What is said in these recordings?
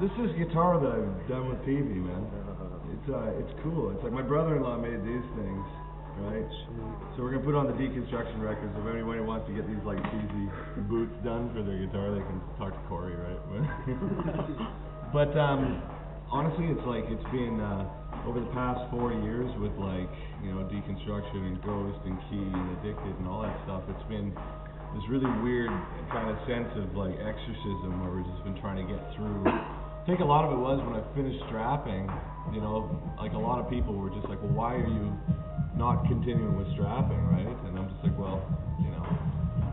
This is guitar that I've done with Peavy, man. It's cool. It's like my brother-in-law made these things, right? So we're gonna put it on the Deconstruction records. If anybody wants to get these like cheesy boots done for their guitar, they can talk to Corey, right? But honestly, it's like it's been over the past 4 years with like Deconstruction and Ghost and Key and Addicted and all that stuff. It's been this really weird kind of sense of like exorcism where we've just been trying to get through. I think a lot of it was when I finished strapping, like a lot of people were just like, well, why are you not continuing with strapping, right? And I'm just like, well,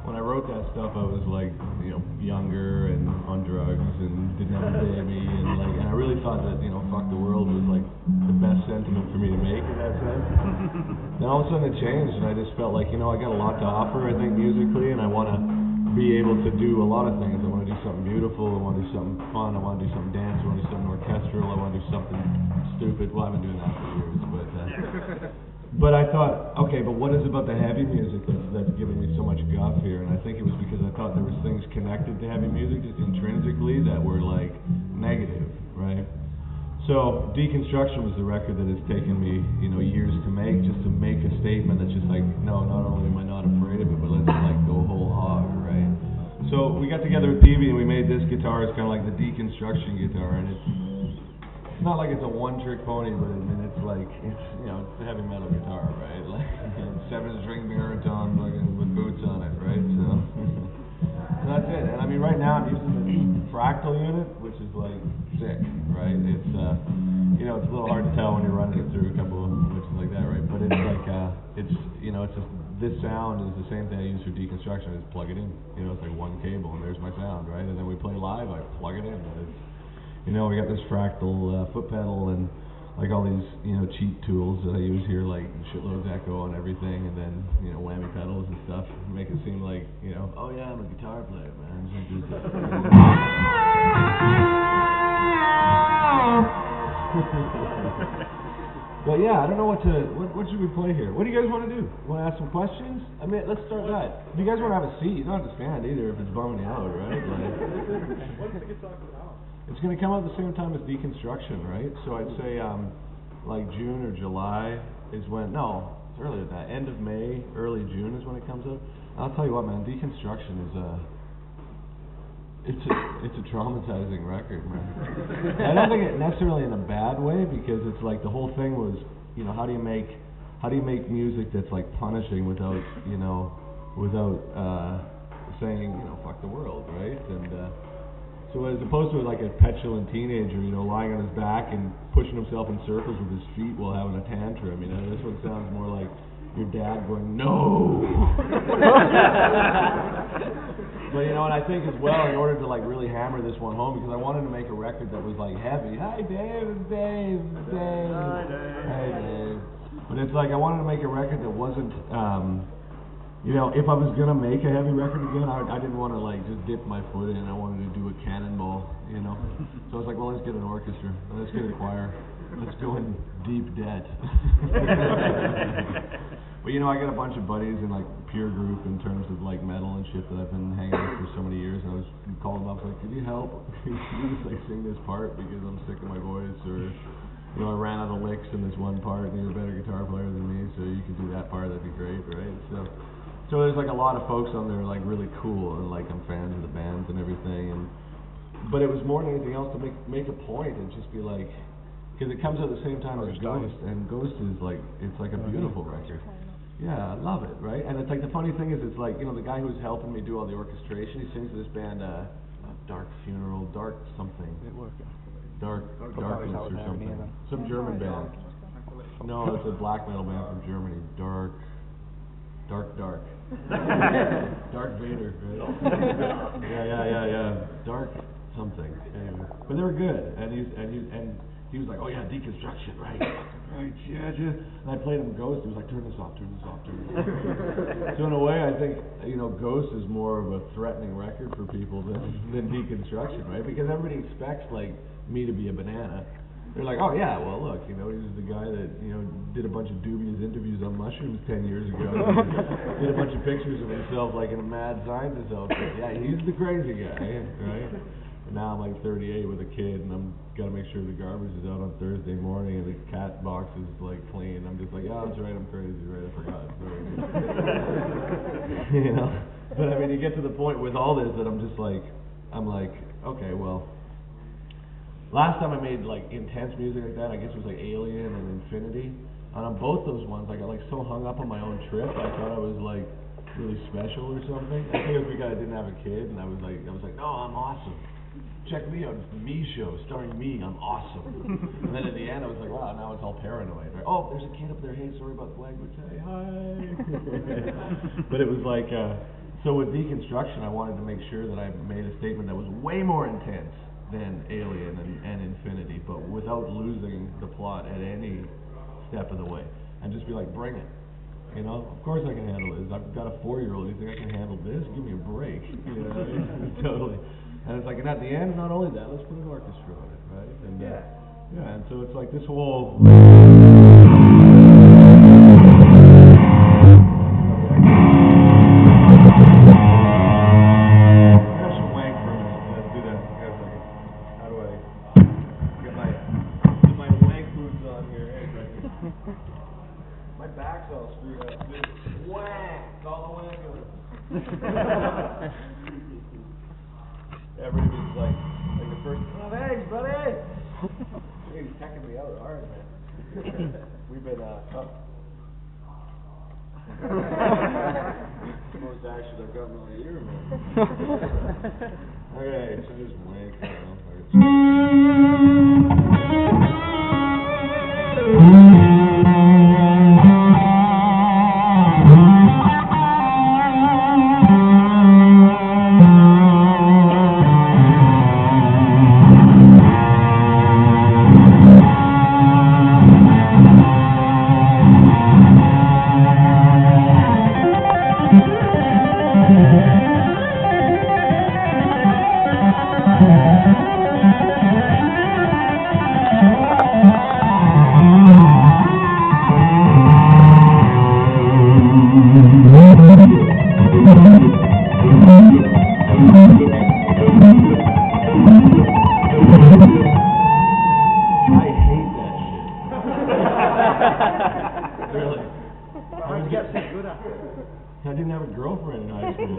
when I wrote that stuff, I was like, younger and on drugs and didn't have a baby, and I really thought that, fuck the world was like the best sentiment for me to make in that sense. Then all of a sudden it changed, and I just felt like, I got a lot to offer, I think, musically, and I want to be able to do a lot of things. I want to do something beautiful, I want to do something fun, I want to do something dance, I want to do something orchestral, I want to do something stupid. Well, I've been doing that for years, but I thought, okay, but what is it about the heavy music that's giving me so much guff here? And I think it was because I thought there was things connected to heavy music just intrinsically that were like negative, right? So Deconstruction was the record that has taken me, years to make, just to make a statement that's just like, no, not only am I not afraid of it, but let's like go whole hog, right? So we got together with Peavy and we made this guitar. It's kind of like the Deconstruction guitar, and it's not like it's a one-trick pony, but I mean it's like it's a heavy metal guitar, right? Like 7-string baritone with boots on it, right? So that's it. And I mean right now I'm using the fractal unit, which is like sick, right? It's it's a little hard to tell when you're running it through a couple of which is like that, right? But it's like it's just this sound is the same thing I use for Deconstruction. I just plug it in, it's like one cable and there's my sound, right? And then we play live, I plug it in, and it's we got this fractal foot pedal and like all these, cheat tools that I use here, like shitloads echo and everything, and then, whammy pedals and stuff, make it seem like, oh yeah, I'm a guitar player, man. But yeah, I don't know what should we play here? What do you guys want to do? Want to ask some questions? I mean, let's start that. If you guys want to have a seat, you don't have to stand either if it's bumming you out, right? What's the guitar coming out? It's going to come out at the same time as Deconstruction, right? So I'd say like June or July is when, no, it's earlier than that. End of May, early June is when it comes out. I'll tell you what, man, Deconstruction is it's a traumatizing record, man. I don't think it necessarily in a bad way, because it's like the whole thing was, how do you make music that's like punishing without saying, fuck the world, right? And so as opposed to like a petulant teenager, lying on his back and pushing himself in circles with his feet while having a tantrum, this one sounds more like your dad going, no! But and I think as well, in order to like really hammer this one home, because I wanted to make a record that was like heavy. Hi Dave, it's Dave, it's Dave. Hi Dave. Hey Dave. But it's like I wanted to make a record that wasn't if I was gonna make a heavy record again, I didn't want to like just dip my foot in. I wanted to do a cannonball, So I was like, well, let's get an orchestra, let's get a choir, let's go in deep debt. But I got a bunch of buddies in like peer group in terms of like metal and shit that I've been hanging with for so many years, and I was calling them up like, could you help? Could you just like sing this part because I'm sick of my voice, or I ran out of licks in this one part, and you're a better guitar player than me, so you could do that part, that'd be great, right? So there's like a lot of folks on there like really cool, and like I'm fans of the bands and everything, but it was more than anything else to make a point and just be like, because it comes at the same time as Ghost, and Ghost is like, it's like a beautiful record. Yeah, I love it, right? And it's like the funny thing is, it's like, the guy who's helping me do all the orchestration, he sings to this band, Dark Funeral, Dark something. Darkness or something. Some German band. No, it's a black metal band from Germany. Dark. Dark Vader, right? Yeah. Dark something. Anyway. But they were good, and he was like, oh yeah, Deconstruction, right, yeah. And I played him Ghost. He was like, turn this off. So in a way, I think Ghost is more of a threatening record for people than Deconstruction, right? Because everybody expects like me to be a banana. They're like, oh yeah, well look, he's the guy that did a bunch of dubious interviews on mushrooms 10 years ago. Did a bunch of pictures of himself like in a mad scientist outfit. Yeah, he's the crazy guy, right? And now I'm like 38 with a kid, and I'm gotta make sure the garbage is out on Thursday morning, and the cat box is like clean. I'm just like, yeah, that's right, I'm crazy, right? I forgot. Sorry. You know. But I mean, you get to the point with all this that I'm like, okay, well. Last time I made like intense music like that, I guess it was like Alien and Infinity. And on both those ones, I got like so hung up on my own trip, I thought I was like really special or something. I think it was because I didn't have a kid, and I was like, no, I'm awesome. Check me out, it's the Me Show, starring me, I'm awesome. And then at the end, I was like, wow, now it's all paranoid. Right? Oh, there's a kid up there, hey, sorry about the language, hey, hi. But it was like, so with Deconstruction, I wanted to make sure that I made a statement that was way more intense than Alien and Infinity, but without losing the plot at any step of the way. And just be like, bring it. You know, of course I can handle this. I've got a 4-year-old, you think I can handle this? Give me a break. You know, totally. And it's like, and at the end, not only that, let's put an orchestra on it, right? And yeah, and so it's like this whole. My back's all screwed up, dude. Whack! It's all the way. Everybody's like the first, oh, thanks, buddy! He's checking me out hard, man. We've been, most action I've gotten all year, man. Okay, so just wank, I didn't have a girlfriend in high school.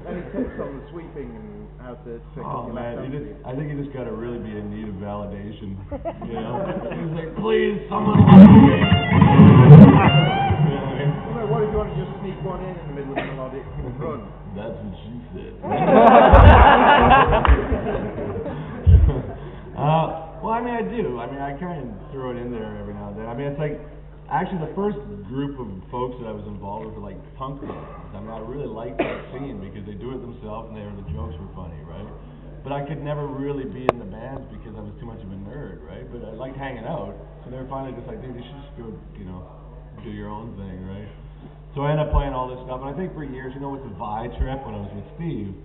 Any tips on the sweeping and how to oh man, I think you just gotta really be in need of validation. You know? He's like, please, someone love me. Well, what if you want to just sneak one in the middle of the melodic run? That's what she said. Well, I mean, I do. I mean, I kind of throw it in there every now and then. I mean, it's like, actually, the first group of folks that I was involved with were like punk bands. I mean, I really liked that scene because they do it themselves and the jokes were funny, right? But I could never really be in the bands because I was too much of a nerd, right? But I liked hanging out, so they were finally just like, dude, you should just go, you know, do your own thing, right? So I ended up playing all this stuff, and I think for years, you know, with the Vi trip when I was with Steve,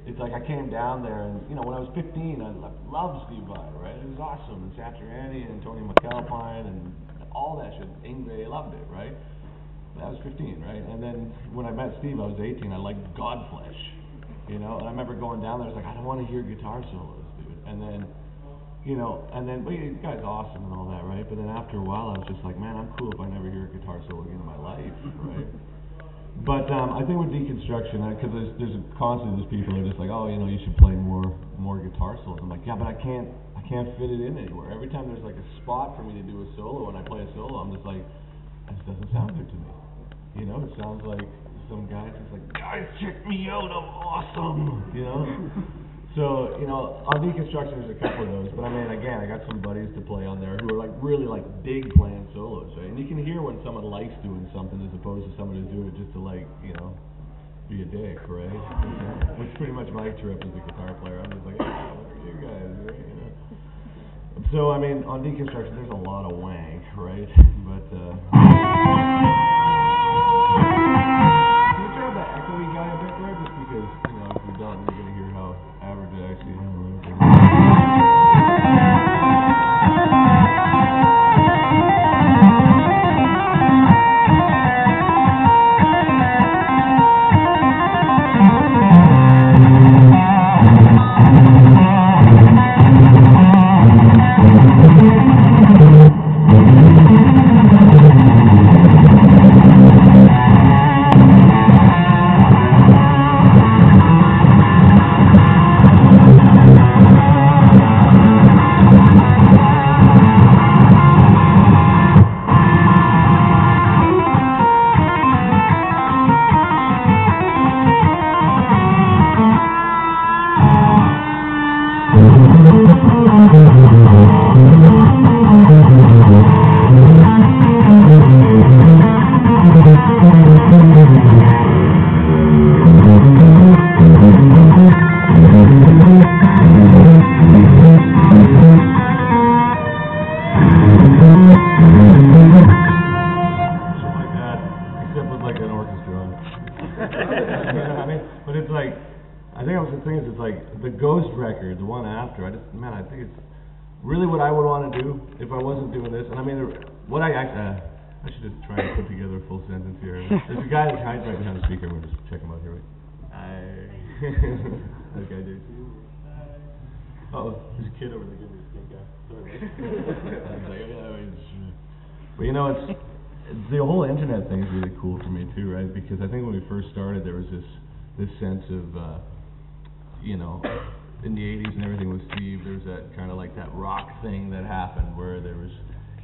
it's like I came down there, and you know, when I was 15, I loved Steve Vai, right? It was awesome, and Satriani and Tony McAlpine and all that shit. Ingve, I loved it, right? But I was 15, right? And then when I met Steve, I was 18. I liked Godflesh, you know. And I remember going down there. I was like, I don't want to hear guitar solos, dude. And then, you know, well, the guy's awesome and all that, right? But then after a while, I was just like, man, I'm cool if I never hear a guitar solo again in my life, right? But I think with Deconstruction, because there's constantly these people that are just like, oh, you know, you should play more guitar solos. I'm like, yeah, but I can't fit it in anywhere. Every time there's like a spot for me to do a solo, and I play a solo, I'm just like, this doesn't sound good to me. You know, it sounds like some guy just like, guys, check me out, I'm awesome. You know. So, you know, on Deconstruction there's a couple of those, but I mean, again, I got some buddies to play on there who are like really like big playing solos, right? And you can hear when someone likes doing something as opposed to someone who's doing it just to like, you know, be a dick, right? Which pretty much my trip as a guitar player. I'm just like, ah, what are you guys, right? You know? So, I mean, on Deconstruction there's a lot of wank, right? But, can you turn up that echoey guy a bit there? Just because, you know, if you're done, you're going to hear how average I actually am. The Ghost record, the one after, I think it's really what I would want to do if I wasn't doing this. And I mean, what I should just try and put together a full sentence here. There's a guy that's hiding right behind the speaker. I'm going to just check him out here. That guy did. Oh, there's a kid over there. But you know, it's the whole internet thing is really cool for me too, right? Because I think when we first started, there was this sense of you know, in the 80s and everything with Steve, there's that kind of like that rock thing that happened where there was,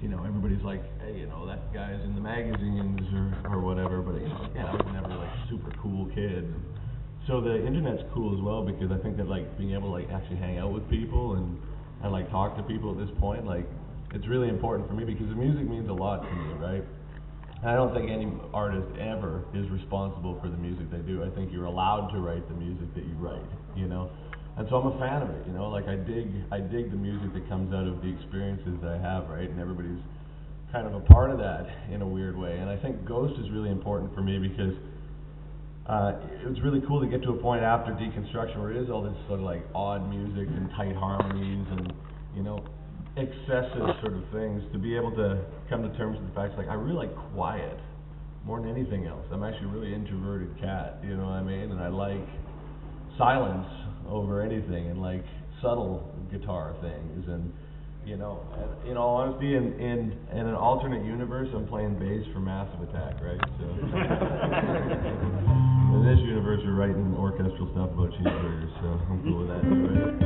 you know, everybody's like, hey, you know, that guy's in the magazines or whatever, but, you know, yeah, I was never like super cool kid. So the internet's cool as well because I think that like being able to like actually hang out with people and like talk to people at this point, like, it's really important for me because the music means a lot to me, right? And I don't think any artist ever is responsible for the music they do. I think you're allowed to write the music that you write, you know? And so I'm a fan of it, you know? Like I dig the music that comes out of the experiences that I have, right? And everybody's kind of a part of that in a weird way. And I think Ghost is really important for me because it was really cool to get to a point after Deconstruction where it is all this sort of like odd music and tight harmonies and, you know, excessive sort of things, to be able to come to terms with the fact like I really like quiet more than anything else. I'm actually a really introverted cat, you know what I mean? And I like silence over anything and like subtle guitar things and you know, and, in all honesty, in an alternate universe, I'm playing bass for Massive Attack, right? So in this universe, we're writing orchestral stuff about cheeseburgers, so I'm cool with that too, right?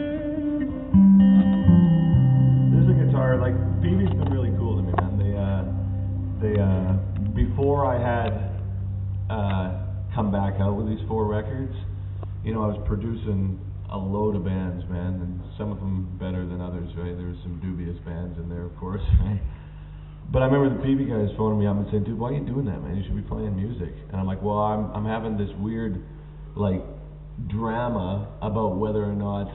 Guitar, like Phoebe's been really cool to me, man. They before I had come back out with these 4 records, you know, I was producing a load of bands, man, and some of them better than others, right? There was some dubious bands in there, of course, right? But I remember the Phoebe guys phoning me up and saying, "Dude, why are you doing that, man? You should be playing music." And I'm like, "Well, I'm having this weird, like, drama about whether or not,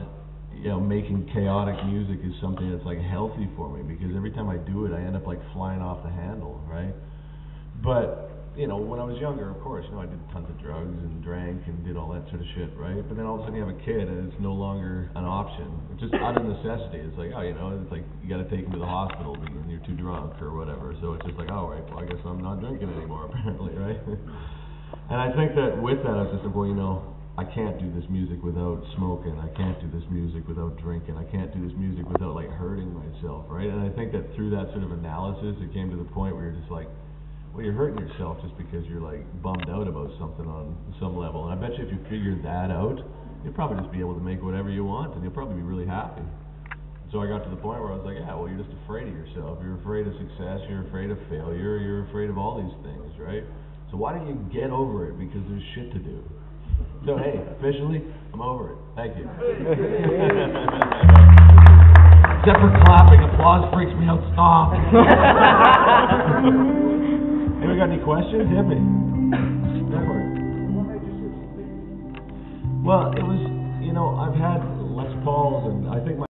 you know, making chaotic music is something that's like healthy for me, because every time I do it, I end up like flying off the handle, right?" But, you know, when I was younger, of course, you know, I did tons of drugs and drank and did all that sort of shit, right? But then all of a sudden you have a kid and it's no longer an option. It's just out of necessity. It's like, oh, you know, it's like you got to take him to the hospital because you're too drunk or whatever. So it's just like, oh, right, well, I guess I'm not drinking anymore, apparently, right? And I think that with that, I was just like, well, you know, I can't do this music without smoking. I can't do this music without drinking. I can't do this music without like hurting myself, right? And I think that through that sort of analysis, it came to the point where you're just like, well, you're hurting yourself just because you're like bummed out about something on some level. And I bet you if you figured that out, you'll probably just be able to make whatever you want, and you'll probably be really happy. So I got to the point where I was like, yeah, well, you're just afraid of yourself. You're afraid of success. You're afraid of failure. You're afraid of all these things, right? So why don't you get over it, because there's shit to do. So, hey, officially, I'm over it. Thank you. Except for clapping. Applause freaks me out. Stop. Anybody got any questions? Hit me. Well, it was, you know, I've had Les Pauls, and I think my